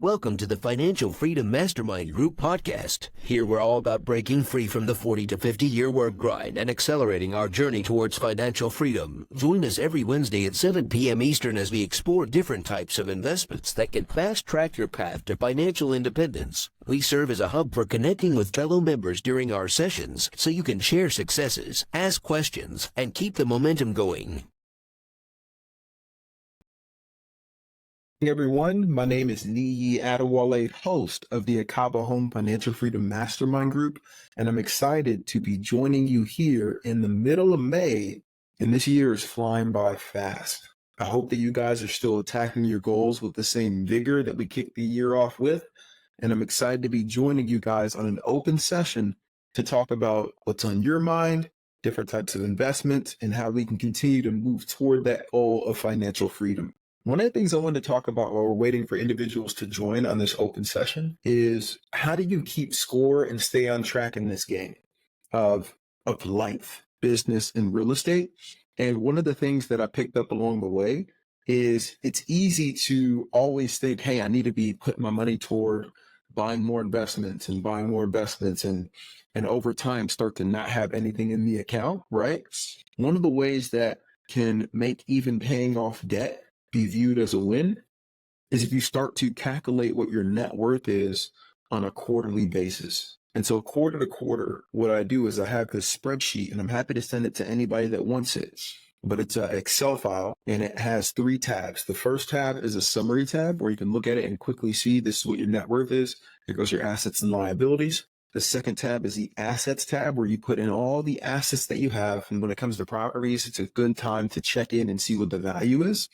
Welcome to the Financial Freedom Mastermind Group podcast. Here we're all about breaking free from the 40 to 50-year work grind and accelerating our journey towards financial freedom. Join us every Wednesday at 7 p.m. Eastern as we explore different types of investments that can fast-track your path to financial independence. We serve as a hub for connecting with fellow members during our sessions so you can share successes, ask questions, and keep the momentum going. Hey everyone, my name is Niyi Adewole, host of the Akaba Home Financial Freedom Mastermind Group, and I'm excited to be joining you here in the middle of May, and this year is flying by fast. I hope that you guys are still attacking your goals with the same vigor that we kicked the year off with, and I'm excited to be joining you guys on an open session to talk about what's on your mind, different types of investments, and how we can continue to move toward that goal of financial freedom. One of the things I wanted to talk about while we're waiting for individuals to join on this open session is how do you keep score and stay on track in this game of life, business, and real estate? And one of the things that I picked up along the way is it's easy to always think, hey, I need to be putting my money toward buying more investments and over time start to not have anything in the account, right? One of the ways that can make even paying off debt be viewed as a win is if you start to calculate what your net worth is on a quarterly basis. And so quarter to quarter, what I do is I have this spreadsheet, and I'm happy to send it to anybody that wants it. But it's an Excel file, and it has 3 tabs. The first tab is a summary tab where you can look at it and quickly see this is what your net worth is. Here goes your assets and liabilities. The second tab is the assets tab where you put in all the assets that you have. And when it comes to properties, it's a good time to check in and see what the value is.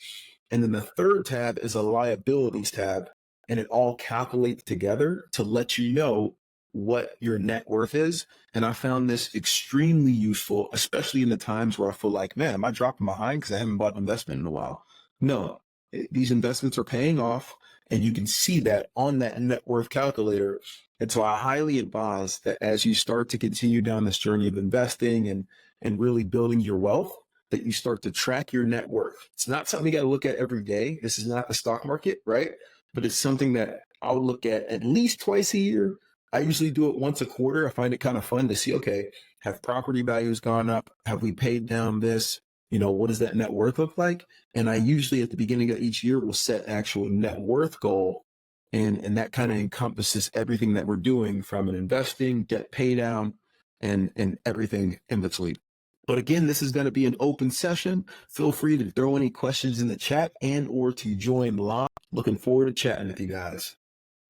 And then the third tab is a liabilities tab, and it all calculates together to let you know what your net worth is. And I found this extremely useful, especially in the times where I feel like, man, am I dropping behind because I haven't bought an investment in a while? No, these investments are paying off, and you can see that on that net worth calculator. And so I highly advise that as you start to continue down this journey of investing and really building your wealth, that you start to track your net worth. It's not something you got to look at every day. This is not the stock market, right? But it's something that I'll look at least twice a year. I usually do it once a quarter. I find it kind of fun to see, okay, have property values gone up? Have we paid down this? What does that net worth look like? And I usually at the beginning of each year will set actual net worth goal. And that kind of encompasses everything that we're doing from an investing, debt pay down, and everything in between. But again, this is going to be an open session. Feel free to throw any questions in the chat or to join live. Looking forward to chatting with you guys.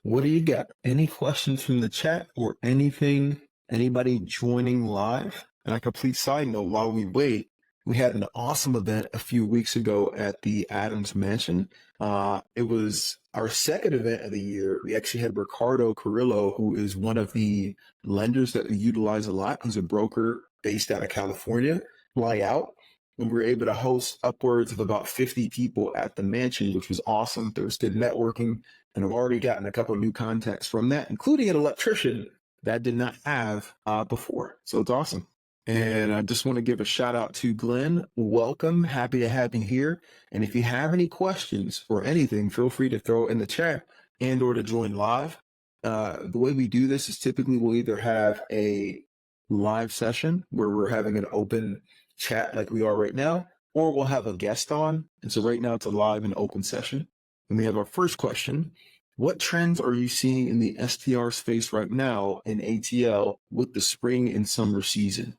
What do you got? Any questions from the chat or anything? Anybody joining live? And a complete side note, while we wait, we had an awesome event a few weeks ago at the Adams Mansion. It was our second event of the year. We actually had Ricardo Carrillo, who is one of the lenders that we utilize a lot. He's a broker based out of California, fly out. And we were able to host upwards of about 50 people at the mansion, which was awesome. There was good networking. And I've already gotten a couple of new contacts from that, including an electrician that I did not have before. So it's awesome. And I just want to give a shout out to Glenn. Welcome. Happy to have you here. And if you have any questions or anything, feel free to throw it in the chat or to join live. The way we do this is typically we'll either have a live session where we're having an open chat like we are right now, or we'll have a guest on. And so right now it's a live and open session. And we have our first question. What trends are you seeing in the STR space right now in ATL with the spring and summer season?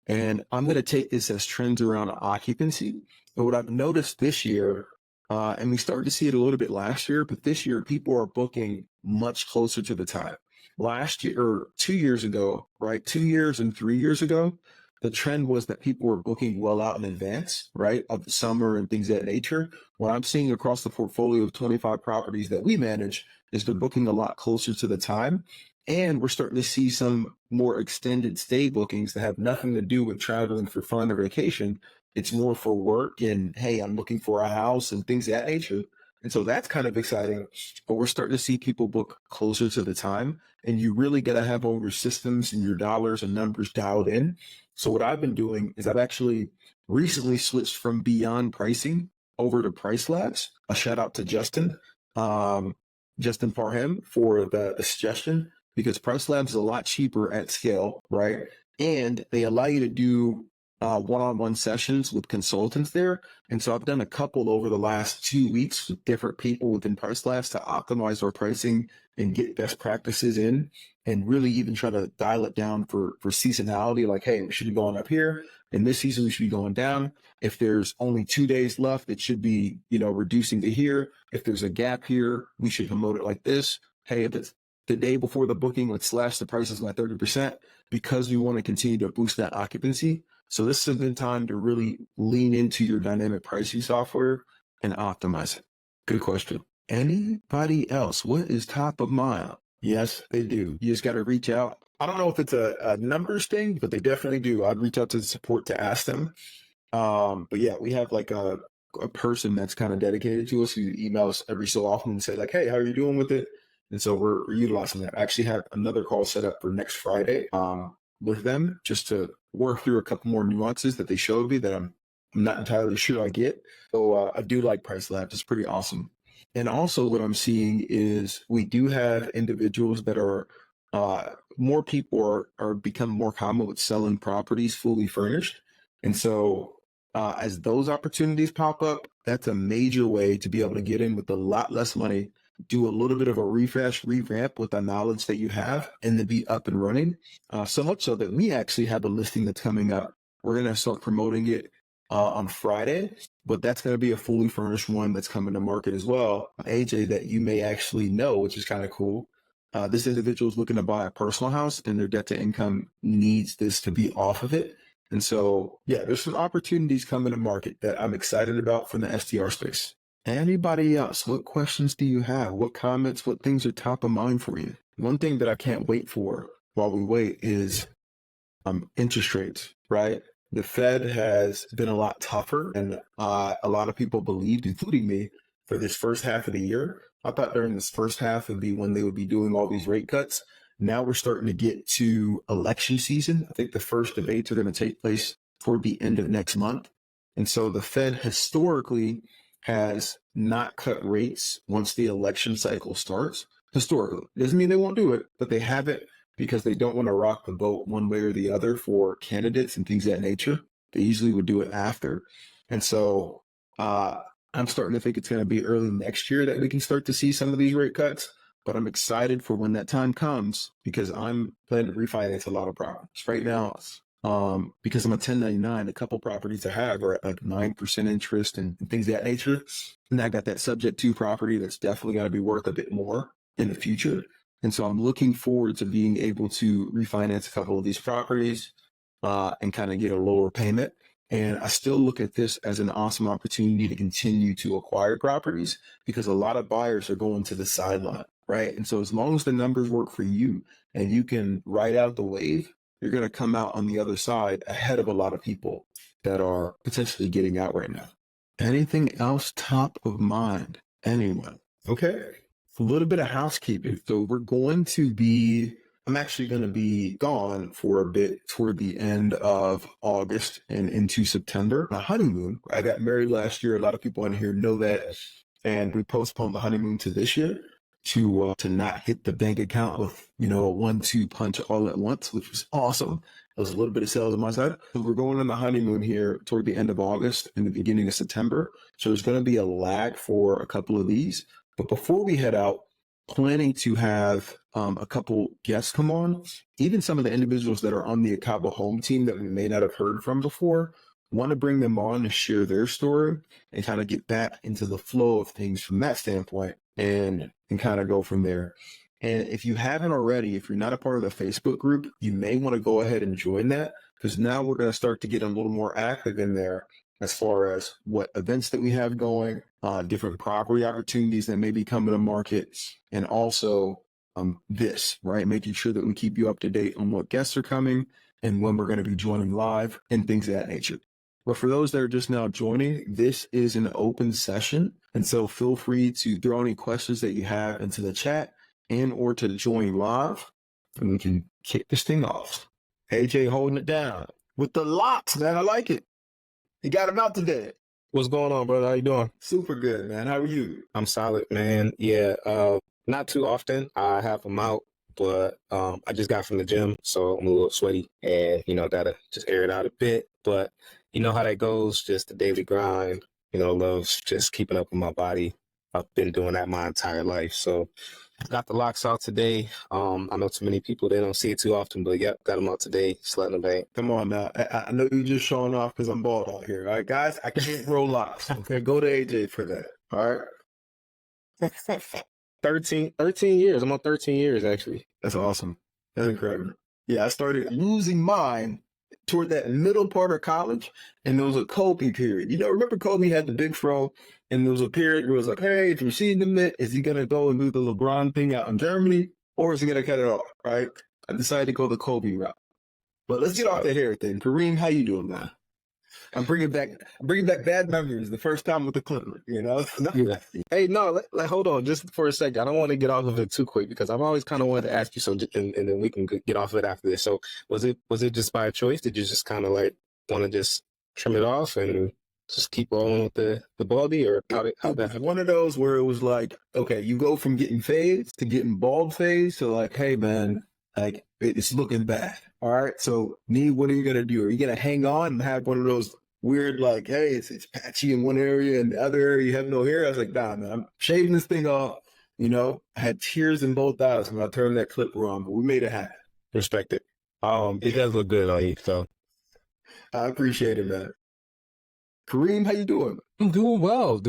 And I'm going to take this as trends around occupancy. But what I've noticed this year, and we started to see it a little bit last year, but this year people are booking much closer to the time. Last year, or 2 years ago, right? 2 years and 3 years ago, the trend was that people were booking well out in advance, right? Of the summer and things of that nature. What I'm seeing across the portfolio of 25 properties that we manage is they're booking a lot closer to the time. And we're starting to see some more extended stay bookings that have nothing to do with traveling for fun or vacation. It's more for work and, hey, I'm looking for a house and things of that nature. And so that's kind of exciting, but we're starting to see people book closer to the time, and you really got to have all your systems and your dollars and numbers dialed in. So what I've been doing is I've actually recently switched from Beyond Pricing over to Price Labs. A shout out to Justin. Justin Parham for the suggestion, because Price Labs is a lot cheaper at scale, right? And they allow you to do one-on-one sessions with consultants there. And so I've done a couple over the last 2 weeks with different people within Price Labs to optimize our pricing and get best practices in, and really even try to dial it down for seasonality. Like, hey, we should be going up here. In this season, we should be going down. If there's only 2 days left, it should be, reducing to here. If there's a gap here, we should promote it like this. Hey, if it's the day before the booking, let's slash the prices by 30%, because we want to continue to boost that occupancy. So this is a good time to really lean into your dynamic pricing software and optimize it. Good question. Anybody else? What is top of mind? Yes, they do. You just got to reach out. I don't know if it's a numbers thing, but they definitely do. I'd reach out to the support to ask them. But yeah, we have like a person that's kind of dedicated to us who emails every so often and say like, hey, how are you doing with it? And so we're utilizing that. I actually have another call set up for next Friday with them, just to work through a couple more nuances that they showed me that I'm not entirely sure I get. So I do like Price Labs. It's pretty awesome. And also what I'm seeing is we do have individuals that are, more people are becoming more common with selling properties fully furnished. And so as those opportunities pop up, that's a major way to be able to get in with a lot less money, do a little bit of a revamp with the knowledge that you have, and then be up and running. So much so that we actually have a listing that's coming up. We're going to start promoting it on Friday, but that's going to be a fully furnished one that's coming to market as well. AJ, that you may actually know, which is kind of cool. This individual is looking to buy a personal house, and their debt to income needs this to be off of it. And so, yeah, there's some opportunities coming to market that I'm excited about from the STR space. Anybody else? What questions do you have? What comments? What things are top of mind for you? One thing that I can't wait for while we wait is interest rates, right? The Fed has been a lot tougher than a lot of people believed, including me, for this first half of the year. I thought during this first half would be when they would be doing all these rate cuts. Now we're starting to get to election season. I think the first debates are going to take place toward the end of next month. And so the Fed historically has not cut rates once the election cycle starts. Historically. Doesn't mean they won't do it, but they haven't, because they don't want to rock the boat one way or the other for candidates and things of that nature. They usually would do it after. And so I'm starting to think it's going to be early next year that we can start to see some of these rate cuts. But I'm excited for when that time comes, because I'm planning to refinance a lot of properties right now. Because I'm a 1099, a couple properties I have are at like 9% interest and things of that nature. And I got that subject to property that's definitely going to be worth a bit more in the future. And so I'm looking forward to being able to refinance a couple of these properties and kind of get a lower payment. And I still look at this as an awesome opportunity to continue to acquire properties, because a lot of buyers are going to the sideline, right? And so as long as the numbers work for you and you can ride out the wave, you're going to come out on the other side ahead of a lot of people that are potentially getting out right now. Anything else top of mind? Anyone? Okay. A little bit of housekeeping. So I'm actually going to be gone for a bit toward the end of August and into September. My honeymoon, I got married last year. A lot of people in here know that. And we postponed the honeymoon to this year to not hit the bank account with, a 1-2 punch all at once, which was awesome. It was a little bit of sales on my side. So we're going on the honeymoon here toward the end of August and the beginning of September. So there's going to be a lag for a couple of these. But before we head out, planning to have a couple guests come on, even some of the individuals that are on the Akaba home team that we may not have heard from before. Want to bring them on to share their story and kind of get back into the flow of things from that standpoint and kind of go from there. And if you haven't already, if you're not a part of the Facebook group, you may want to go ahead and join that, because now we're going to start to get a little more active in there as far as what events that we have going, different property opportunities that may be coming to market, and also this, right? Making sure that we keep you up to date on what guests are coming and when we're going to be joining live and things of that nature. But for those that are just now joining, this is an open session. And so feel free to throw any questions that you have into the chat and or to join live, and we can kick this thing off. AJ holding it down with the locks, man. I like it. You got him out today. What's going on, brother? How you doing? Super good, man. How are you? I'm solid, man. Yeah. Not too often. I have them out, but I just got from the gym, so I'm a little sweaty, and gotta just air it out a bit. But you know how that goes, just the daily grind. Love just keeping up with my body. I've been doing that my entire life, so got the locks out today. I know too many people, they don't see it too often, but yep, got them out today. Just letting them bang. Come on now. I know you're just showing off because I'm bald out here. All right, guys, I can't roll locks. Okay, go to AJ for that. All right. 13 years. I'm on 13 years, actually. That's awesome. That's incredible. Yeah, I started losing mine toward that middle part of college, and there was a Kobe period. Remember Kobe had the big fro, and there was a period where it was like, hey, if you see the Met, is he going to go and do the LeBron thing out in Germany, or is he going to cut it off, right? I decided to go the Kobe route. But let's get off the hair thing. Kareem, how you doing, man? I'm bringing back bad memories. The first time with the Clippers, Yeah. Hey, no, hold on just for a second. I don't want to get off of it too quick because I've always kind of wanted to ask you. So, and then we can get off of it after this. So, was it just by choice? Did you just kind of like want to just trim it off and just keep rolling with the baldy, or how that? One of those where it was like, okay, you go from getting fades to getting bald fades to like, hey man, like it's looking bad. All right, so what are you gonna do? Are you gonna hang on and have one of those weird, like, hey, it's patchy in one area and the other area you have no hair? I was like, nah, man, I'm shaving this thing off. I had tears in both eyes when I turned that clipper on, but we made it happen. Respect it. It does look good on you, so I appreciate it, man. Kareem, how you doing? I'm doing well,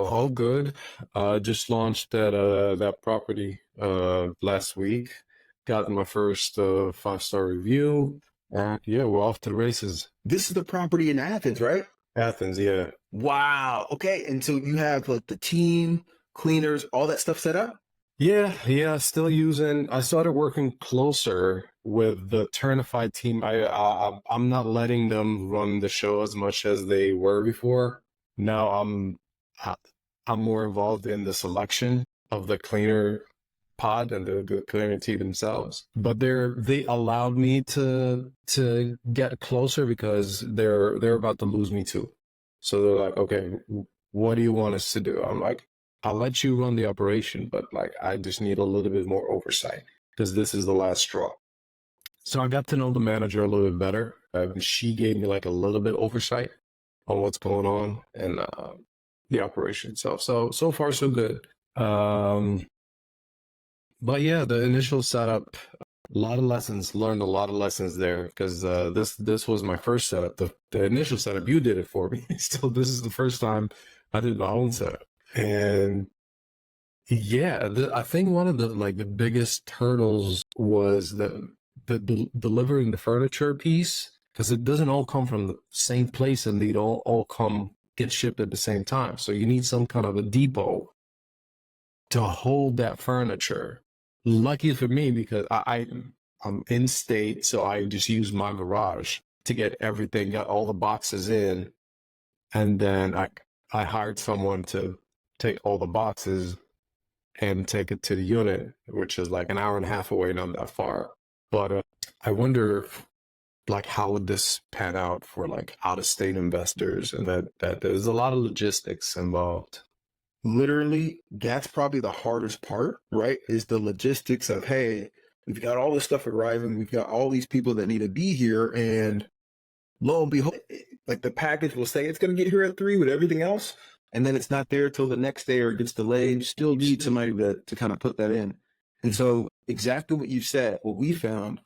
all good. Just launched that property last week. Got my first 5-star review. Yeah, we're off to the races. This is the property in Athens, right? Athens, yeah. Wow. Okay, and so you have like the team, cleaners, all that stuff set up? Yeah, still using. I started working closer with the Turnified team. I'm not letting them run the show as much as they were before. Now I'm more involved in the selection of the cleaner pod and the cleaner team themselves. But they allowed me to get closer because they're about to lose me too. So they're like, okay, what do you want us to do? I'm like, I'll let you run the operation, but like I just need a little bit more oversight because this is the last straw. So I got to know the manager a little bit better. She gave me like a little bit oversight on what's going on and the operation itself. So far so good. But yeah, the initial setup, learned a lot of lessons there because this was my first setup. The initial setup, you did it for me. Still, this is the first time I did my own setup. And yeah, I think one of the biggest hurdles was the delivering the furniture piece, because it doesn't all come from the same place and they don't all get shipped at the same time. So you need some kind of a depot to hold that furniture. Lucky for me, because I'm in state, so I just use my garage to get everything, got all the boxes in, and then I hired someone to take all the boxes and take it to the unit, which is like an hour and a half away, not that far. But I wonder how would this pan out for out-of-state investors, and that there's a lot of logistics involved. Literally, that's probably the hardest part, right? Is the logistics of, hey, we've got all this stuff arriving, we've got all these people that need to be here, and lo and behold, the package will say it's going to get here at 3 with everything else, and then it's not there till the next day or it gets delayed. You still need somebody to kind of put that in. And so exactly what you said, what we found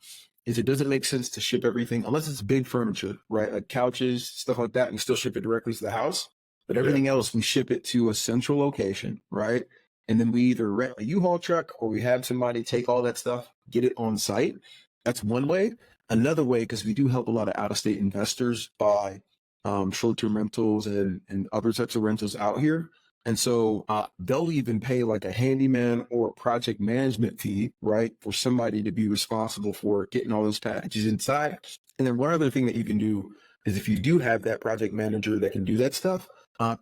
is it doesn't make sense to ship everything unless it's big furniture, right? Like couches, stuff like that. We still ship it directly to the house, but everything else, we ship it to a central location, right? And then we either rent a U-Haul truck or we have somebody take all that stuff, get it on site. That's one way. Another way, because we do help a lot of out-of-state investors buy short-term rentals and other types of rentals out here. And so they'll even pay like a handyman or a project management fee, right, for somebody to be responsible for getting all those packages inside. And then one other thing that you can do is if you do have that project manager that can do that stuff,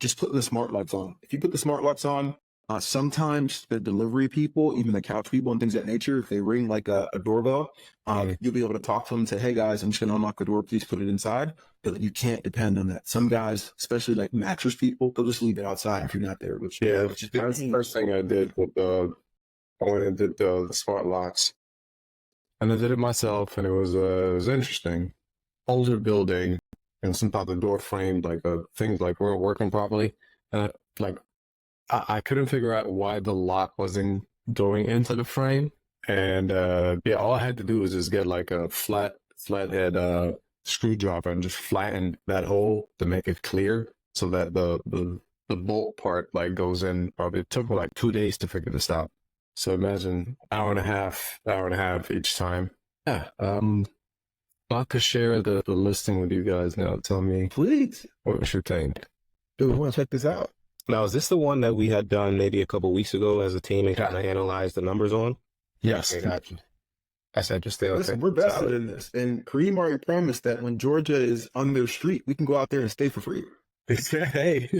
just put the smart locks on. If you put the smart locks on, sometimes the delivery people, even the couch people and things of that nature, if they ring like a doorbell, you'll be able to talk to them and say, hey guys, I'm just going to unlock the door. Please put it inside. But you can't depend on that. Some guys, especially like mattress people, they'll just leave it outside if you're not there. Which is that's the first thing I did with I went and did the smart locks, and I did it myself, and it was interesting. Older building, and sometimes the door frame, things like weren't working properly, and I couldn't figure out why the lock wasn't going into the frame. And yeah, all I had to do was just get like a flathead screwdriver and just flatten that hole to make it clear, so that the bolt part like goes in. Probably it took me like 2 days to figure this out. So imagine hour and a half each time. Yeah. I could share the listing with you guys now. Tell me, Please. what you think. Dude, we want to check this out. Now, is this the one that we had done maybe a couple weeks ago as a team and kind of analyzed the numbers on? Yes. Okay, gotcha. I said just stay okay. Listen, we're better Solid. than this. And Kareem already promised that when Georgia is on their street, we can go out there and stay for free. Hey.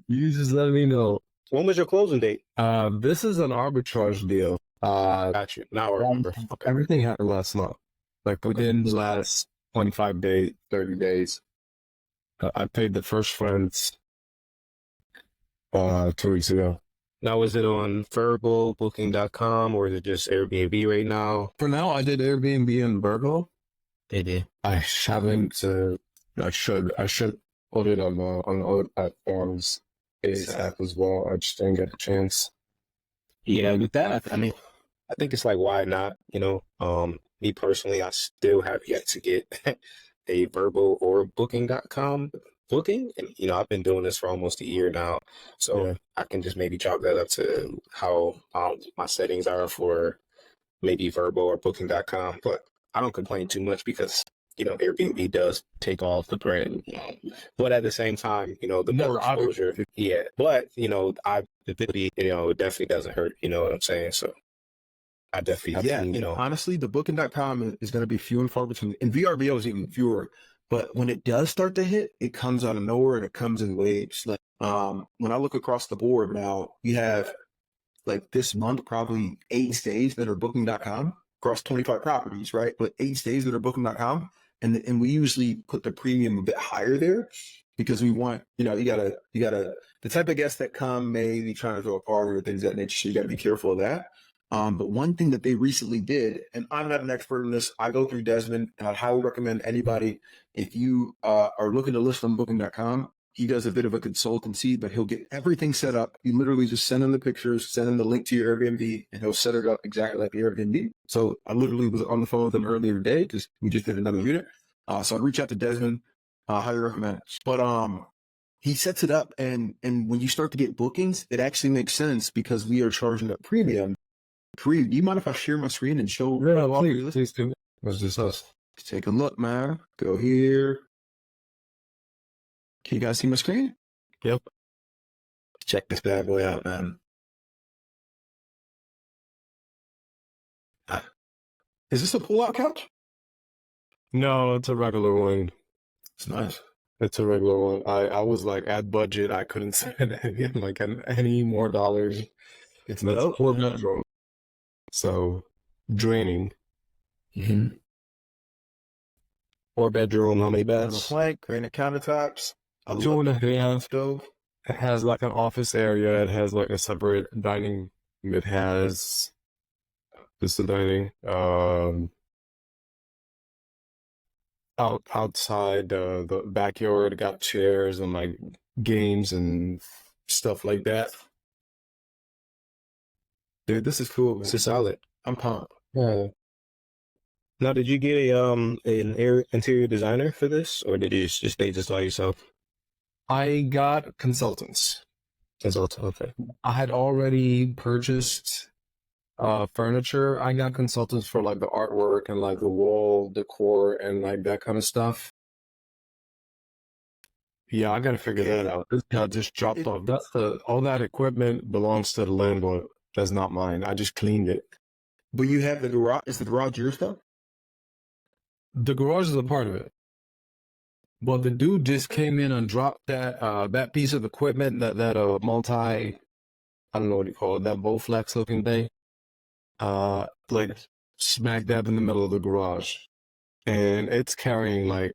You just let me know. When was your closing date? This is an arbitrage deal. Got you. Now I remember. Okay. Everything happened last month. Like within the last 25 days, 30 days. I paid the first friends 2 weeks ago. Now, is it on Verbal, Booking.com, or is it just Airbnb right now? For now, I did Airbnb and Virgo. They did. I haven't. I should put it on other platforms ASAP as well. I just didn't get a chance. Yeah, with that, I mean, I think it's like, why not? Me personally, I still have yet to get a Verbal or Booking.com booking. And, I've been doing this for almost a year now. So Yeah. I can just maybe chalk that up to how my settings are for maybe Verbal or Booking.com. But I don't complain too much because, Airbnb does take off the brand. But at the same time, the more exposure. Yeah. But, it definitely doesn't hurt. You know what I'm saying? So I definitely have Yeah, to, honestly, the Booking.com is going to be few and far between. And VRBO is even fewer. But when it does start to hit, it comes out of nowhere and it comes in waves. Like when I look across the board now, we have like this month probably 8 stays that are Booking.com across 25 properties, right? But 8 stays that are Booking.com. And we usually put the premium a bit higher there because we want, you gotta, the type of guests that come may be trying to throw a party or things of that nature. So you got to be careful of that. But one thing that they recently did, and I'm not an expert in this, I go through Desmond, and I'd highly recommend anybody, if you are looking to list on Booking.com, he does a bit of a consultancy, but he'll get everything set up. You literally just send him the pictures, send him the link to your Airbnb, and he'll set it up exactly like the Airbnb. So I literally was on the phone with him earlier today because we just did another unit. So I reach out to Desmond, highly recommend it. But he sets it up, and when you start to get bookings, it actually makes sense because we are charging a premium. Kareem, do you mind if I share my screen and show? Yeah, please do. What's this us? Let's take a look, man. Go here. Can you guys see my screen? Yep. Check this bad boy out, man. Is this a pull-out couch? No, it's a regular one. It's nice. It's a regular one. I was like at budget. I couldn't spend any more dollars. It's That's dope. 4 bedroom. So draining. Mm-hmm. 4 bedroom, how many beds? Plank, granite countertops. I love 2.5 stove. It has like an office area. It has like a separate dining. It has just the dining. Outside the backyard, got chairs and like games and stuff like that. Dude, this is cool, man. This is solid. I'm pumped. Yeah. Now, did you get an interior designer for this, or did you just stay just by yourself? I got consultants. Consultant, okay. I had already purchased furniture. I got consultants for like the artwork and like the wall decor and like that kind of stuff. Yeah, I gotta figure that out. This guy just dropped off. All that equipment belongs to the landlord. That's not mine. I just cleaned it. But you have the garage. Is the garage your stuff? The garage is a part of it. But the dude just came in and dropped that piece of equipment, that multi, I don't know what you call it, that Bowflex looking thing. Like smack dab in the middle of the garage. And it's carrying like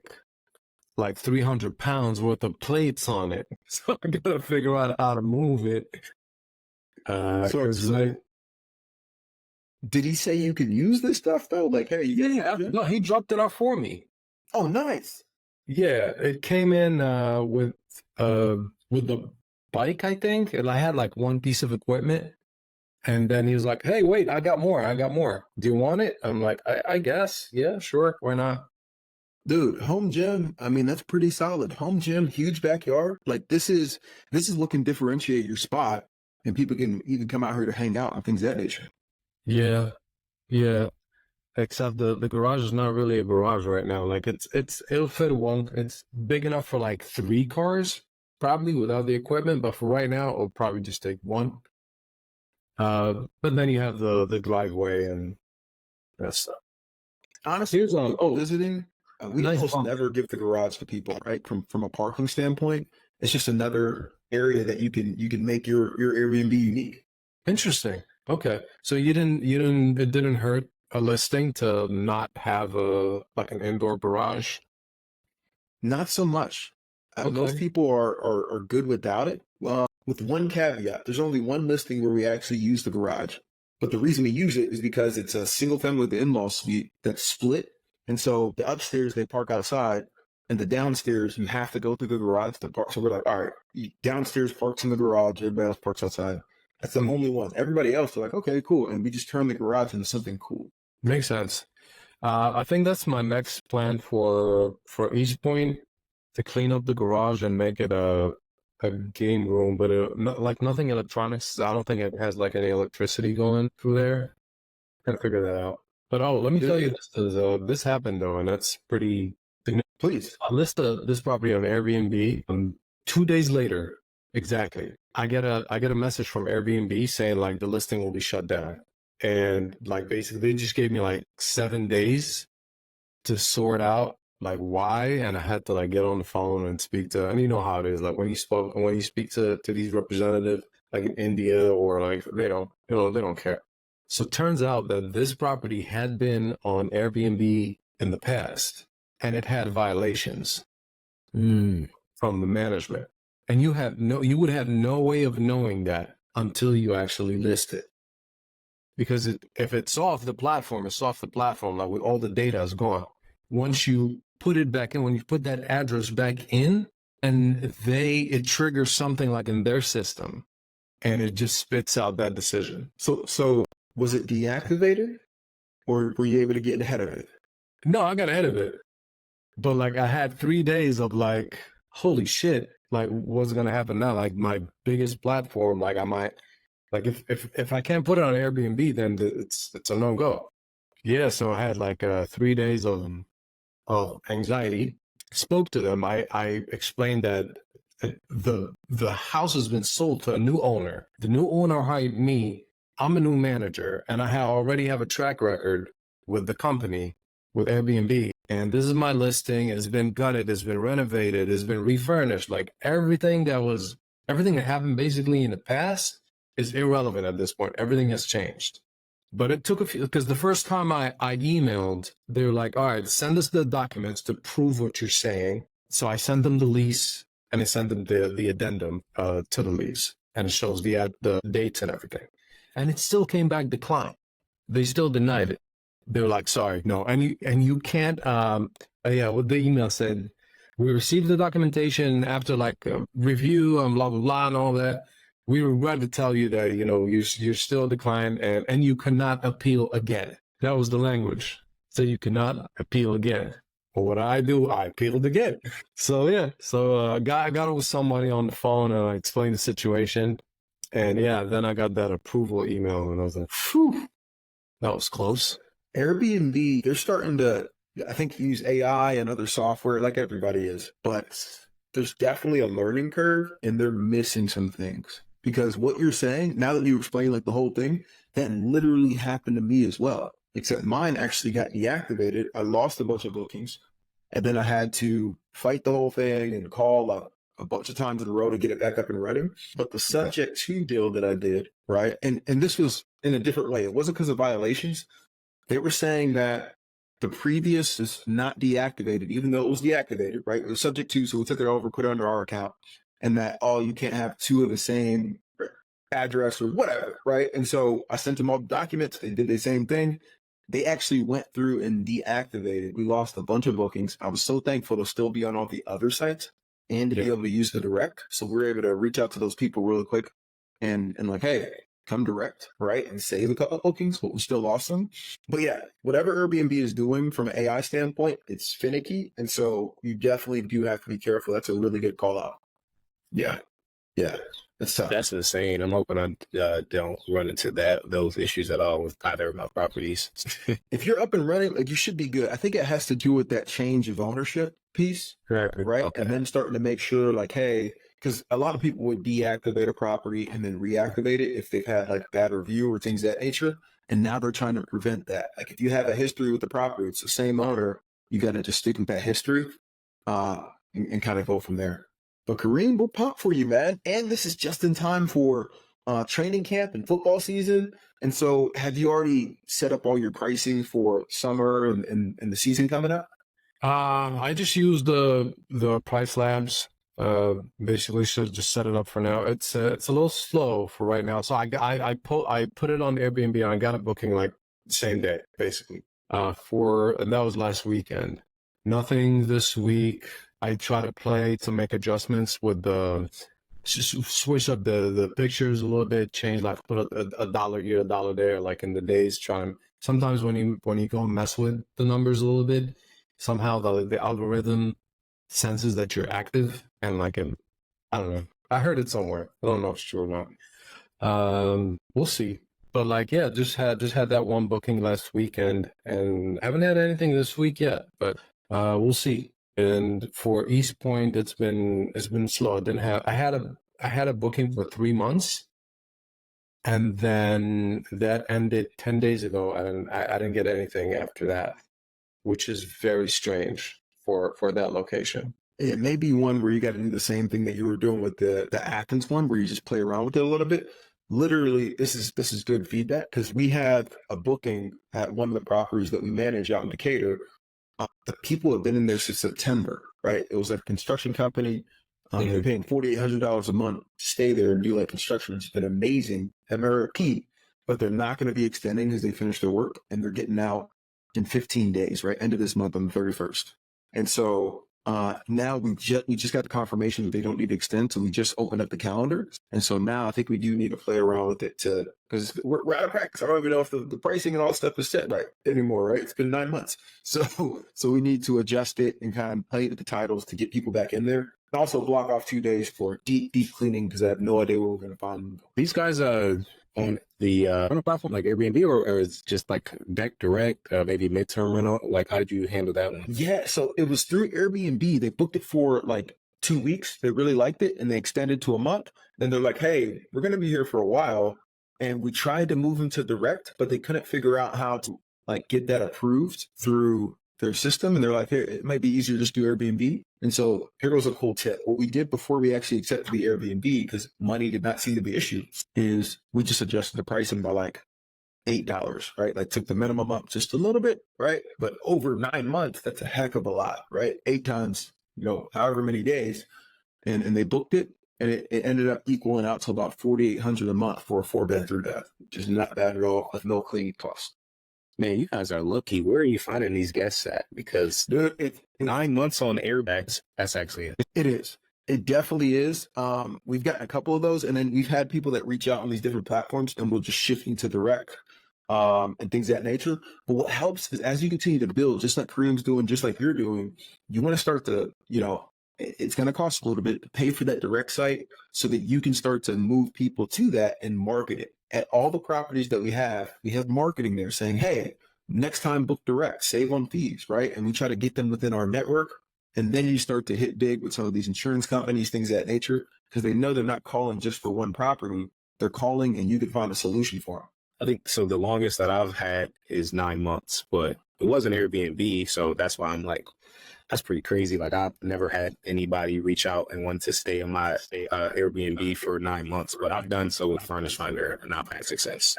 300 pounds worth of plates on it. So I gotta figure out how to move it. So, 'cause did he say you could use this stuff though? Like, hey, no, he dropped it off for me. Oh, nice. Yeah, it came in with the bike, I think, and I had like one piece of equipment, and then he was like, "Hey, wait, I got more. I got more. Do you want it?" I'm like, I guess, yeah, sure, why not?" Dude, home gym. I mean, that's pretty solid. Home gym, huge backyard. Like this is looking to differentiate your spot, and people can even come out here to hang out and things of that nature. Yeah, yeah. Except the garage is not really a garage right now. Like it'll fit one. It's big enough for like 3 cars, probably without the equipment. But for right now, it'll probably just take one. But then you have the driveway and that stuff. Honestly, Here's visiting. We nice. almost never give the garage to people, right? From a parking standpoint, it's just another area that you can make your Airbnb unique. Interesting. Okay, so it didn't hurt a listing to not have an indoor garage. Not so much. Most Okay. people are good without it. With one caveat, there's only one listing where we actually use the garage. But the reason we use it is because it's a single family with the in-law suite that's split. And so the upstairs, they park outside, and the downstairs, you have to go through the garage to park. So we're like, all right, downstairs parks in the garage, everybody else parks outside. That's the only one. Everybody else are like, okay, cool. And we just turn the garage into something cool. Makes sense. I think that's my next plan for East Point, to clean up the garage and make it a game room, but like nothing electronics. I don't think it has like any electricity going through there. Gotta figure that out. But let me tell you this, this happened though, and that's pretty. Please. I listed this property on Airbnb, and 2 days later, exactly, I get a message from Airbnb saying like the listing will be shut down, and like basically they just gave me like 7 days to sort out like why, and I had to like get on the phone and speak to, and you know how it is, like when you speak to these representatives like in India, or like they don't care. So it turns out that this property had been on Airbnb in the past, and it had violations from the management. And you would have no way of knowing that until you actually list it. Because if it's off the platform, it's off the platform, like with all the data is gone. Once you put it back in, when you put that address back in, and it triggers something like in their system, and it just spits out that decision. So was it deactivated, or were you able to get ahead of it? No, I got ahead of it. But like I had 3 days of like, holy shit, like what's gonna happen now? Like my biggest platform, like I might, like if I can't put it on Airbnb, then it's a no-go. Yeah, so I had like 3 days of anxiety. Spoke to them. I explained that the house has been sold to a new owner. The new owner hired me. I'm a new manager, and I already have a track record with the company, with Airbnb. And this is my listing. It's been gutted. It's been renovated. It's been refurnished. Like everything that happened basically in the past is irrelevant at this point. Everything has changed. But it took a few, because the first time I emailed, they were like, all right, send us the documents to prove what you're saying. So I sent them the lease, and I sent them the addendum to the lease, and it shows the dates and everything. And it still came back declined. They still denied it. They were like, sorry, no. And you can't, what the email said, we received the documentation after like a review and blah, blah, blah, and all that. We regret to tell you that, you're still declined, and you cannot appeal again. That was the language. So you cannot appeal again. But what I do, I appealed again. So yeah, I got with somebody on the phone, and I explained the situation. And yeah, then I got that approval email, and I was like, phew, that was close. Airbnb, they're starting to, I think, use AI and other software like everybody is, but there's definitely a learning curve, and they're missing some things. Because what you're saying, now that you explain like the whole thing, that literally happened to me as well. Except mine actually got deactivated. I lost a bunch of bookings, and then I had to fight the whole thing and call a bunch of times in a row to get it back up and running. But the subject to deal that I did, right? And this was in a different way. It wasn't because of violations. They were saying that the previous is not deactivated, even though it was deactivated, right? It was subject to, so we took it over, put it under our account, and that, you can't have 2 of the same address or whatever, right? And so I sent them all the documents. They did the same thing. They actually went through and deactivated. We lost a bunch of bookings. I was so thankful to still be on all the other sites and to be able to use the direct. So we were able to reach out to those people really quick and like, hey, come direct, right? And save a couple of bookings, but we still lost them. But yeah, whatever Airbnb is doing from an AI standpoint, it's finicky. And so you definitely do have to be careful. That's a really good call out. Yeah. Yeah. That's tough. That's insane. I'm hoping I don't run into those issues at all with either of my properties. If you're up and running, like you should be good. I think it has to do with that change of ownership piece, right? Okay. And then starting to make sure like, hey, because a lot of people would deactivate a property and then reactivate it if they've had like bad review or things of that nature. And now they're trying to prevent that. Like if you have a history with the property, it's the same owner, you got to just stick with that history and kind of go from there. But Kareem, we'll pop for you, man. And this is just in time for training camp and football season. And so have you already set up all your pricing for summer and the season coming up? I just used the price labs. Basically should just set it up for now. It's a little slow for right now. So I put it on Airbnb and I got it booking like same day, basically. And that was last weekend. Nothing this week. I try to play to make adjustments with just switch up the pictures a little bit, change like put a dollar here, a dollar there, like in the days. Sometimes when you go mess with the numbers a little bit, somehow the algorithm senses that you're active and like I don't know. I heard it somewhere. I don't know if it's true or not. We'll see. But like yeah, just had that one booking last weekend and haven't had anything this week yet. But we'll see. And for East Point, it's been slow. I had a booking for 3 months, and then that ended 10 days ago, and I didn't get anything after that, which is very strange for that location. It may be one where you got to do the same thing that you were doing with the Athens one, where you just play around with it a little bit. Literally, this is good feedback because we had a booking at one of the properties that we manage out in Decatur. The people have been in there since September, right? It was a construction company. They're paying $4,800 a month to stay there and do like construction. It's been amazing. MRP, but they're not going to be extending because they finished their work and they're getting out in 15 days, right? End of this month on the 31st. And so now we just got the confirmation that they don't need to extend. So we just opened up the calendar. And so now I think we do need to play around with it because we're out of practice. I don't even know if the pricing and all stuff is set right anymore, right? It's been 9 months. So we need to adjust it and kind of play with the titles to get people back in there. And also block off 2 days for deep cleaning because I have no idea where we're going to find them. These guys on the rental platform like Airbnb or is just like direct, maybe midterm rental? Like how did you handle that one? Yeah, so it was through Airbnb. They booked it for like 2 weeks. They really liked it and they extended to a month. Then they're like, hey, we're going to be here for a while. And we tried to move them to direct, but they couldn't figure out how to like get that approved through their system. And they're like, hey, it might be easier to just do Airbnb. And so here goes a cool tip. What we did before we actually accepted the Airbnb, because money did not seem to be an issue, is we just adjusted the pricing by like $8, right? Like took the minimum up just a little bit, right? But over 9 months, that's a heck of a lot, right? 8 times, however many days. And they booked it and it ended up equaling out to about $4,800 a month for a 4-bedroom death, which is not bad at all with no cleaning costs. Man, you guys are lucky. Where are you finding these guests at? Because dude, 9 months on Airbags, that's actually it. It is. It definitely is. We've gotten a couple of those, and then we've had people that reach out on these different platforms, and we'll just shift into direct and things of that nature. But what helps is as you continue to build, just like Kareem's doing, just like you're doing, you want to start to, it's going to cost a little bit to pay for that direct site so that you can start to move people to that and market it. At all the properties that we have marketing there saying, hey, next time book direct, save on fees, right? And we try to get them within our network. And then you start to hit big with some of these insurance companies, things of that nature, because they know they're not calling just for one property. They're calling and you can find a solution for them. I think so. The longest that I've had is 9 months, but it wasn't Airbnb. So that's why I'm like, that's pretty crazy. Like I've never had anybody reach out and want to stay in my Airbnb for 9 months, but I've done so with Furnish Finder and I've had success.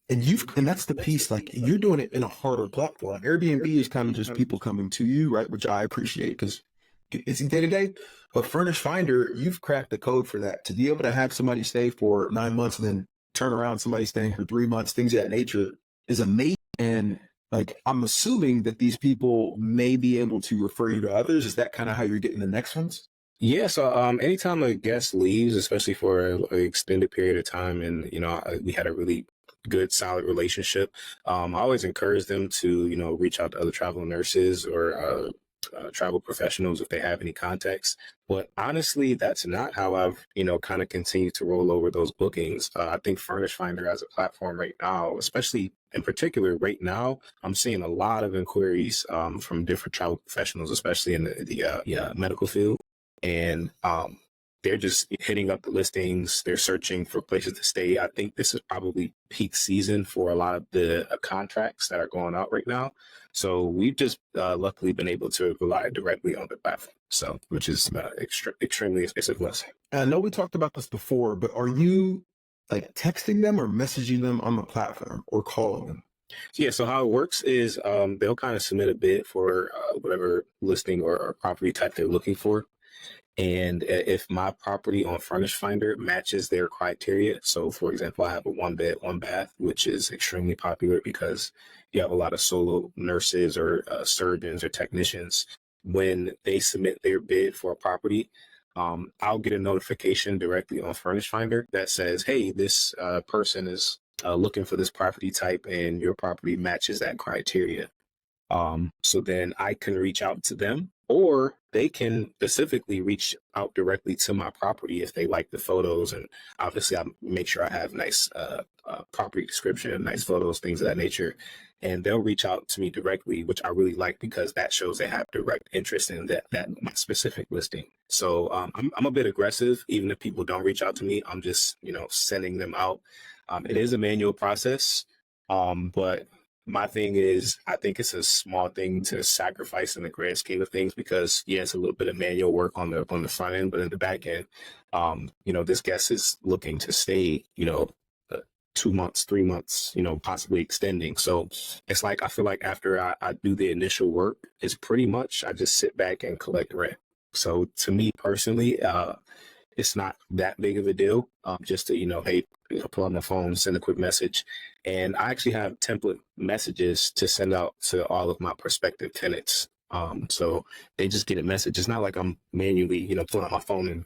And that's the piece, like you're doing it in a harder platform. Airbnb is kind of just people coming to you, right? Which I appreciate because busy day to day. But Furnish Finder, you've cracked the code for that. To be able to have somebody stay for 9 months and then turn around somebody staying for 3 months, things of that nature is amazing. And like, I'm assuming that these people may be able to refer you to others. Is that kind of how you're getting the next ones? Yeah, so anytime a guest leaves, especially for an extended period of time, and we had a really good, solid relationship, I always encourage them to reach out to other travel nurses or travel professionals if they have any contacts. But honestly, that's not how I've kind of continued to roll over those bookings. I think Furnish Finder as a platform right now, especially in particular right now, I'm seeing a lot of inquiries from different travel professionals, especially in the medical field. And they're just hitting up the listings. They're searching for places to stay. I think this is probably peak season for a lot of the contracts that are going out right now. So we've just luckily been able to rely directly on the platform. So, which is extremely, it's a blessing. I know we talked about this before, but are you like texting them or messaging them on the platform or calling them? Yeah, so how it works is they'll kind of submit a bid for whatever listing or property type they're looking for. And if my property on Furnish Finder matches their criteria, so for example, I have a 1-bed, 1-bath, which is extremely popular because you have a lot of solo nurses or surgeons or technicians. When they submit their bid for a property, I'll get a notification directly on Furnish Finder that says, hey, this person is looking for this property type and your property matches that criteria. So then I can reach out to them, or they can specifically reach out directly to my property if they like the photos. And obviously I make sure I have nice property description, nice photos, things of that nature. And they'll reach out to me directly, which I really like because that shows they have direct interest in that my specific listing. So I'm a bit aggressive. Even if people don't reach out to me, I'm just, sending them out. It is a manual process, but my thing is, I think it's a small thing to sacrifice in the grand scheme of things because, yeah, it's a little bit of manual work on the front end, but in the back end, this guest is looking to stay, 2 months, 3 months, possibly extending. So it's like, I feel like after I do the initial work, it's pretty much I just sit back and collect rent. So to me personally, it's not that big of a deal. Just to, hey, pull out my phone, send a quick message. And I actually have template messages to send out to all of my prospective tenants. So they just get a message. It's not like I'm manually, pulling out my phone and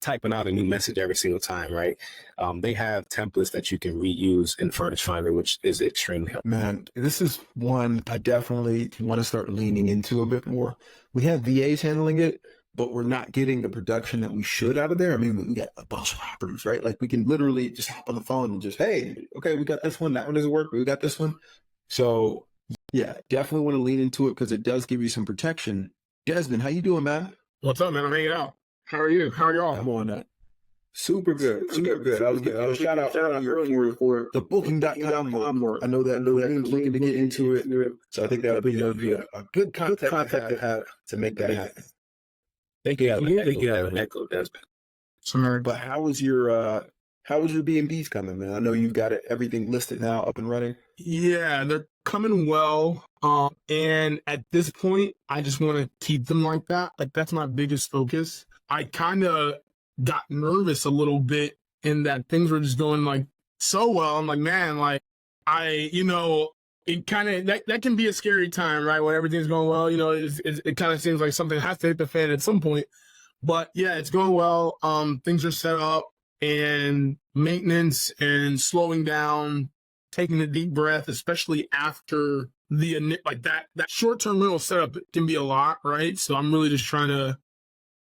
typing out a new message every single time, right? They have templates that you can reuse in Furnish Finder, which is extremely helpful. Man, this is one I definitely want to start leaning into a bit more. We have VAs handling it, but we're not getting the production that we should out of there. I mean, we got a bunch of properties, right? Like we can literally just hop on the phone and just, hey, okay, we got this one. That one doesn't work. We got this one. So yeah, definitely want to lean into it because it does give you some protection. Desmond, how you doing, man? What's up, man? I'm hanging out. How are you? How are y'all? I'm on that. Super good. Super good. I was shout out earlier for the booking.com. I know that looking to get into it. So I think that would be a good contact to have to make that happen. Thank you. Thank you. Echo, Desmond. Sorry. But how was your B&Bs coming, man? I know you've got everything listed now, up and running. Yeah, they're coming well. And at this point, I just want to keep them like that. Like that's my biggest focus. I kind of got nervous a little bit in that things were just going like so well. I'm like, man, like it kind of that can be a scary time, right? When everything's going well, it kind of seems like something has to hit the fan at some point. But yeah, it's going well. Things are set up and maintenance and slowing down, taking a deep breath, especially after the that short-term rental setup can be a lot, right? So I'm really just trying to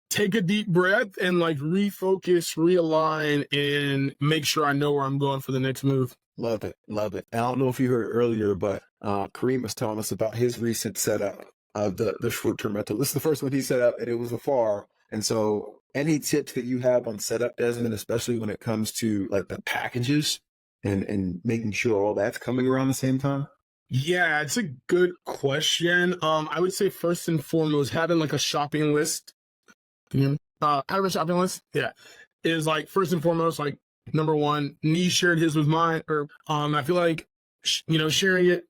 take a deep breath and like refocus, realign, and make sure I know where I'm going for the next move. Love it. Love it. I don't know if you heard earlier, but Kareem was telling us about his recent setup of the short-term rental. This is the first one he set up, and it was afar. And so any tips that you have on setup, Desmond, especially when it comes to like the packages and making sure all that's coming around the same time? Yeah, it's a good question. I would say first and foremost, having like a shopping list. Can you hear me? Having a shopping list, yeah, is like first and foremost, like number one. Niyi shared his with mine, or I feel like sharing it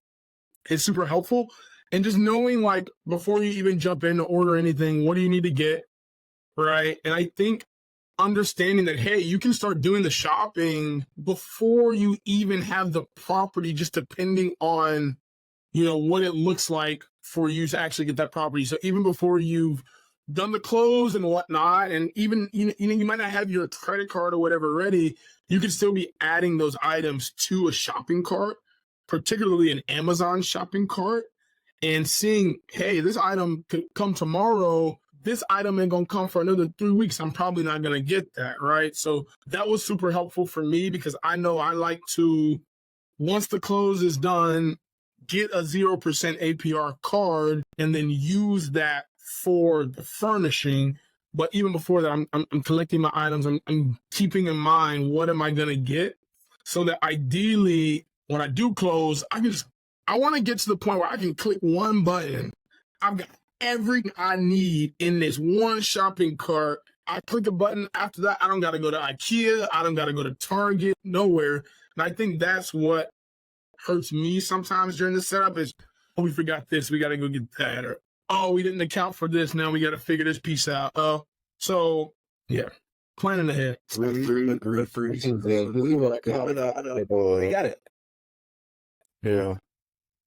is super helpful. And just knowing, like, before you even jump in to order anything, what do you need to get, right? And I think understanding that, hey, you can start doing the shopping before you even have the property, just depending on, you know, what it looks like for you to actually get that property. So even before you've done the close and whatnot, and even, you know, you might not have your credit card or whatever ready, you can still be adding those items to a shopping cart, particularly an Amazon shopping cart, and seeing, hey, this item could come tomorrow. This item ain't gonna come for another 3 weeks. I'm probably not gonna get that, right? So that was super helpful for me, because I know I like to, once the close is done, get a 0% APR card and then use that for the furnishing. But even before that, I'm collecting my items. I'm keeping in mind, what am I gonna get, so that ideally when I do close, I want to get to the point where I can click one button. I've got everything I need in this one shopping cart. I click a button. After that, I don't got to go to IKEA. I don't got to go to Target, nowhere. And I think that's what hurts me sometimes during the setup is, oh, we forgot this. We got to go get that. Or, oh, we didn't account for this. Now we got to figure this piece out. So, yeah, planning ahead. We got it. Yeah.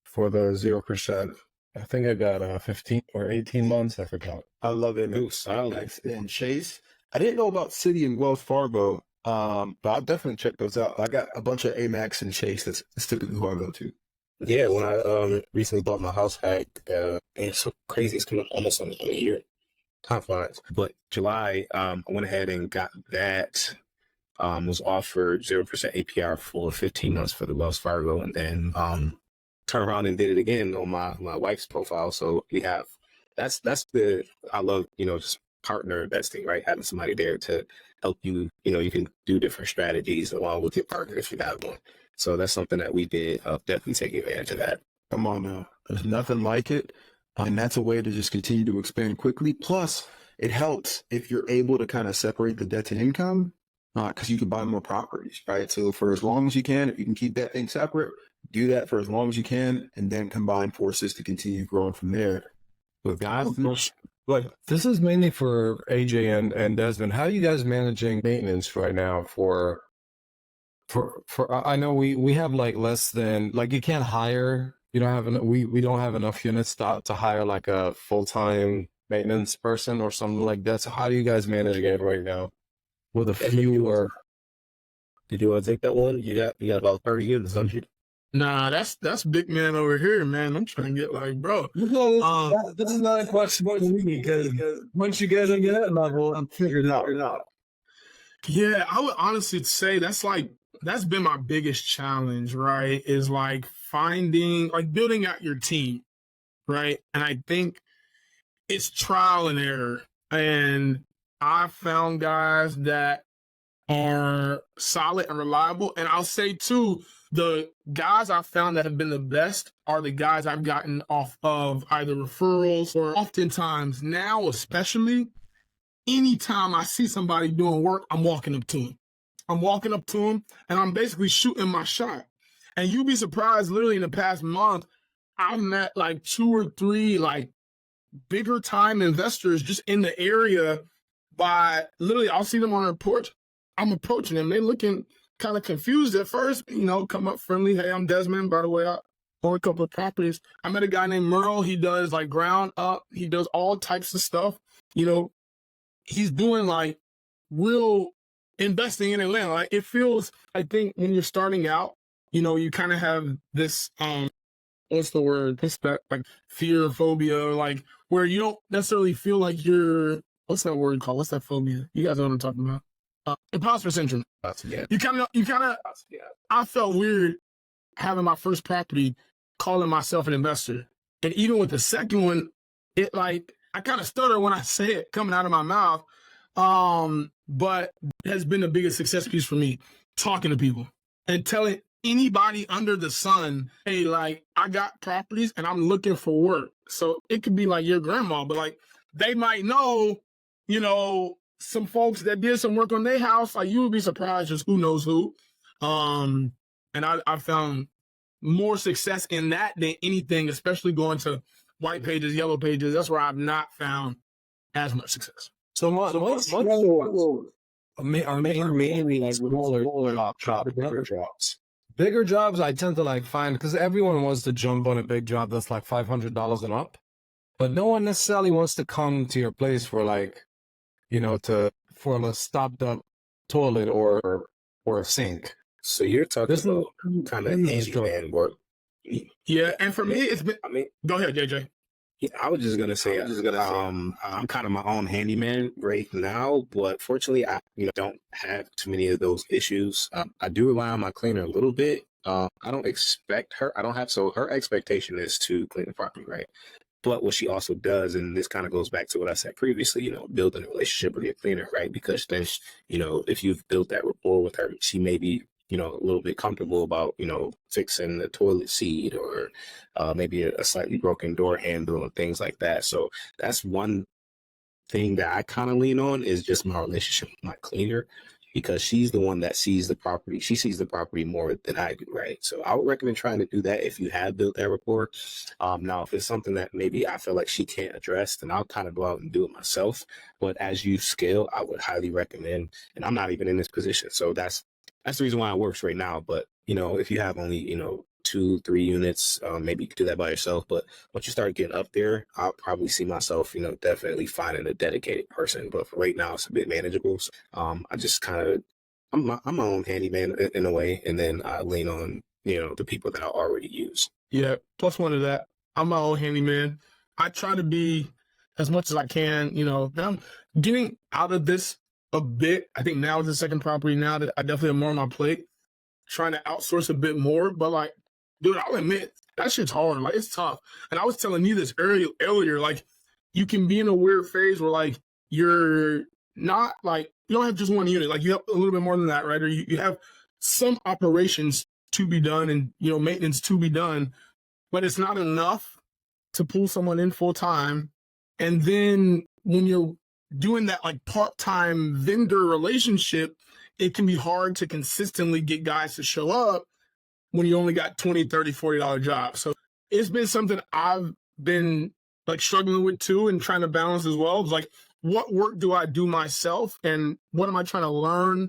For the 0%. I think I got 15 or 18 months. I forgot. I love it. Ooh, solid. And Chase. I didn't know about Citi and Wells Fargo, but I'll definitely check those out. I got a bunch of Amex and Chase. That's typically who I go to. Yeah, when I recently bought my house hack, and it's so crazy. It's coming almost on a year. Time flies. But July, I went ahead and got that. Was offered 0% APR for 15 months for the Wells Fargo, and then turned around and did it again on my wife's profile. So we have I love, you know, just partner investing, right? Having somebody there to help you, you know, you can do different strategies along with your partner if you have one. So that's something that we did, definitely take advantage of that. Come on now. There's nothing like it. And that's a way to just continue to expand quickly. Plus, it helps if you're able to kind of separate the debt to income, because you can buy more properties, right? So for as long as you can, if you can keep that thing separate, do that for as long as you can, and then combine forces to continue growing from there. But guys, like, this is mainly for AJ and Desmond. How are you guys managing maintenance right now for I know we have like less than, like, you can't hire, you don't have we don't have enough units to hire like a full-time maintenance person or something like that. So how are you guys managing it right now with a few? Or did you want to take that one? You got about 30 units, don't you? Nah, that's big man over here, man. I'm trying to get, like, bro. This is not a question for me, because once you guys get that level, I'm figuring it out. Yeah, I would honestly say that's been my biggest challenge, right? Is like finding, like, building out your team, right? And I think it's trial and error. And I found guys that are solid and reliable. And I'll say too, the guys I found that have been the best are the guys I've gotten off of either referrals, or oftentimes now, especially, anytime I see somebody doing work, I'm walking up to him. And I'm basically shooting my shot. And you'd be surprised, literally in the past month, I've met like 2 or 3 like bigger time investors just in the area by literally, I'll see them on their porch. I'm approaching them. They're looking kind of confused at first, you know, come up friendly. Hey, I'm Desmond. By the way, I own a couple of properties. I met a guy named Merle. He does like ground up. He does all types of stuff. You know, he's doing like real investing in Atlanta. Like, it feels, I think when you're starting out, you know, you kind of have this, what's the word? Like fear, phobia, like where you don't necessarily feel like you're, what's that word called? What's that phobia? You guys know what I'm talking about. Imposter syndrome. Yeah. You kind of, I felt weird having my first property, calling myself an investor. And even with the second one, it like, I kind of stutter when I say it coming out of my mouth. But it has been the biggest success piece for me, talking to people and telling anybody under the sun, hey, like, I got properties and I'm looking for work. So it could be like your grandma, but like, they might know, you know, some folks that did some work on their house. Like, you would be surprised just who knows who. And I found more success in that than anything, especially going to white pages, yellow pages. That's where I've not found as much success. So are mainly like smaller jobs, bigger jobs. Bigger jobs, I tend to like find because everyone wants to jump on a big job that's like $500 and up, but no one necessarily wants to come to your place for like, for a stopped up toilet or a sink. So you're talking about kind of handyman work. Yeah, and for me, it's been. Go ahead, JJ. Yeah, I was just gonna say, I'm kind of my own handyman right now, but fortunately, I don't have too many of those issues. I do rely on my cleaner a little bit. I don't expect her. I don't have so her expectation is to clean the property, right? But what she also does, and this kind of goes back to what I said previously, building a relationship with your cleaner, right? Because then, if you've built that rapport with her, she may be a little bit comfortable about, fixing the toilet seat or maybe a slightly broken door handle and things like that. So that's one thing that I kind of lean on is just my relationship with my cleaner, because she's the one that sees the property. She sees the property more than I do, right? So I would recommend trying to do that if you have built that rapport. Now, if it's something that maybe I feel like she can't address, then I'll kind of go out and do it myself. But as you scale, I would highly recommend, and I'm not even in this position. So that's the reason why it works right now. But, if you have only, 2-3 units, maybe you could do that by yourself. But once you start getting up there, I'll probably see myself, definitely finding a dedicated person. But for right now, it's a bit manageable. So, I just kind of, I'm my own handyman in a way. And then I lean on, the people that I already use. Yeah. Plus one of that, I'm my own handyman. I try to be as much as I can, I'm getting out of this a bit. I think now is the second property now that I definitely have more on my plate, trying to outsource a bit more. But like, dude, I'll admit that shit's hard. Like, it's tough. And I was telling you this earlier, like, you can be in a weird phase where like you're not like, you don't have just one unit. Like, you have a little bit more than that, right? Or you have some operations to be done and, maintenance to be done, but it's not enough to pull someone in full time. And then when you're doing that like part-time vendor relationship, it can be hard to consistently get guys to show up when you only got $20, $30, $40 jobs. So it's been something I've been like struggling with too and trying to balance as well. It's like, what work do I do myself and what am I trying to learn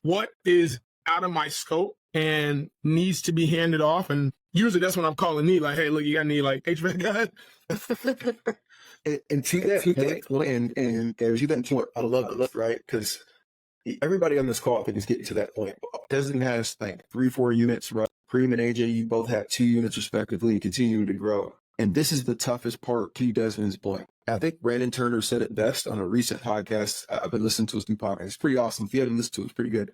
what is out of my scope and needs to be handed off? And usually that's when I'm calling Niyi, like, hey, look, you got any like HVAC guy? And to that point, and there's you that point, I love it, right? Because everybody on this call, I think, is getting to that point. Desmond has like 3-4 units, right? Kareem and AJ, you both have 2 units respectively, and continue to grow. And this is the toughest part to Desmond's point. I think Brandon Turner said it best on a recent podcast. I've been listening to his new podcast. It's pretty awesome. If you haven't listened to it, it's pretty good.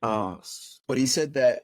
But he said that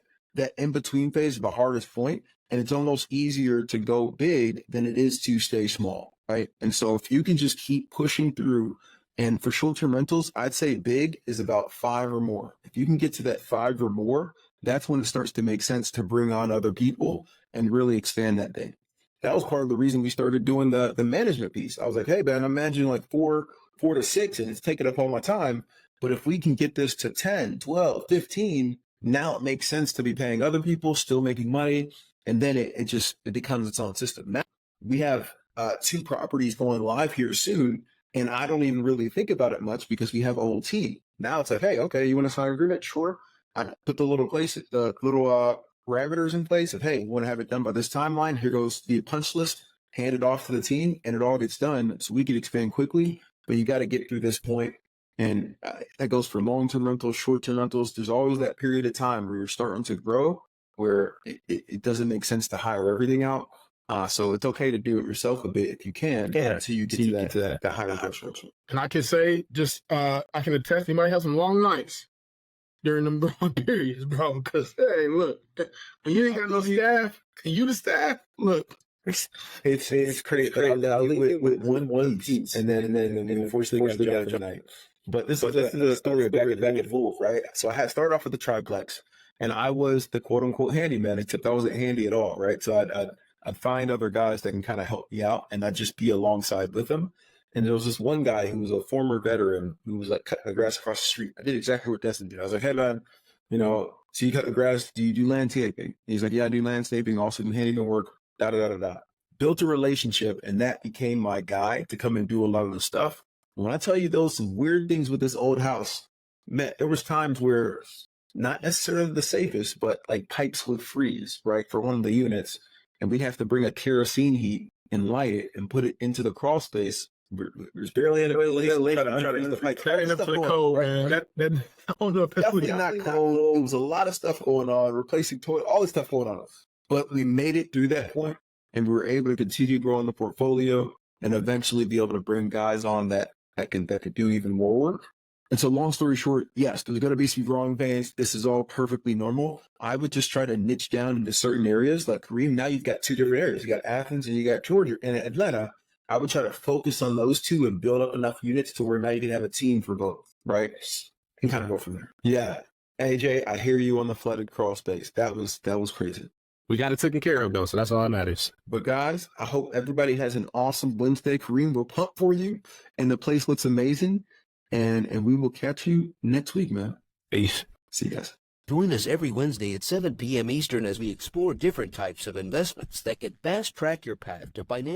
in-between phase is the hardest point, and it's almost easier to go big than it is to stay small, right? And so if you can just keep pushing through, and for short-term rentals, I'd say big is about 5 or more. If you can get to that 5 or more, that's when it starts to make sense to bring on other people and really expand that thing. That was part of the reason we started doing the management piece. I was like, hey, man, I'm managing like 4 to 6, and it's taking up all my time. But if we can get this to 10, 12, 15, now it makes sense to be paying other people, still making money. And then it becomes its own system. Now we have 2 properties going live here soon. And I don't even really think about it much because we have a whole team. Now it's like, hey, okay, you want to sign an agreement? Sure. I put the little parameters in place of, hey, you want to have it done by this timeline? Here goes the punch list, hand it off to the team, and it all gets done so we can expand quickly. But you got to get through this point. And that goes for long-term rentals, short-term rentals. There's always that period of time where you're starting to grow, where it doesn't make sense to hire everything out. So it's okay to do it yourself a bit if you can. Yeah, until you get to that higher threshold. And I can say, I can attest, you might have some long nights during them broad periods, bro. Because, hey, look, when you ain't got no staff, and you the staff, look. It's crazy. With one piece, and then unfortunately got to jump tonight. But this is the story of back and forth, right? So I had started off with the triplex, and I was the quote unquote handyman, except I wasn't handy at all, right? So I'd find other guys that can kind of help me out, and I'd just be alongside with them. And there was this one guy who was a former veteran who was like cutting the grass across the street. I did exactly what Destin did. I was like, hey man, So you cut the grass, do you do landscaping? He's like, yeah, I do landscaping, also do handyman work, da da da da da. Built a relationship, and that became my guy to come and do a lot of the stuff. When I tell you those some weird things with this old house, man, there was times where not necessarily the safest, but like pipes would freeze, right, for one of the units, and we'd have to bring a kerosene heat and light it and put it into the crawl space. There's barely any way Carrying up to the code, man. I don't know if that's Definitely not cold. There was a lot of stuff going on, replacing toilet, all this stuff going on. But we made it through that point, and we were able to continue growing the portfolio and eventually be able to bring guys on that could do even more work. And so long story short, yes, there's going to be some growing pains. This is all perfectly normal. I would just try to niche down into certain areas. Like Kareem, now you've got two different areas. You got Athens and you got Georgia and Atlanta. I would try to focus on those two and build up enough units to where now you can have a team for both, right? And kind of go from there. Yeah. AJ, I hear you on the flooded crawl space. That was crazy. We got it taken care of, though, so that's all that matters. But guys, I hope everybody has an awesome Wednesday. Kareem will pump for you, and the place looks amazing. And we will catch you next week, man. Peace. See you guys. Join us every Wednesday at 7 p.m. Eastern as we explore different types of investments that can fast track your path to financial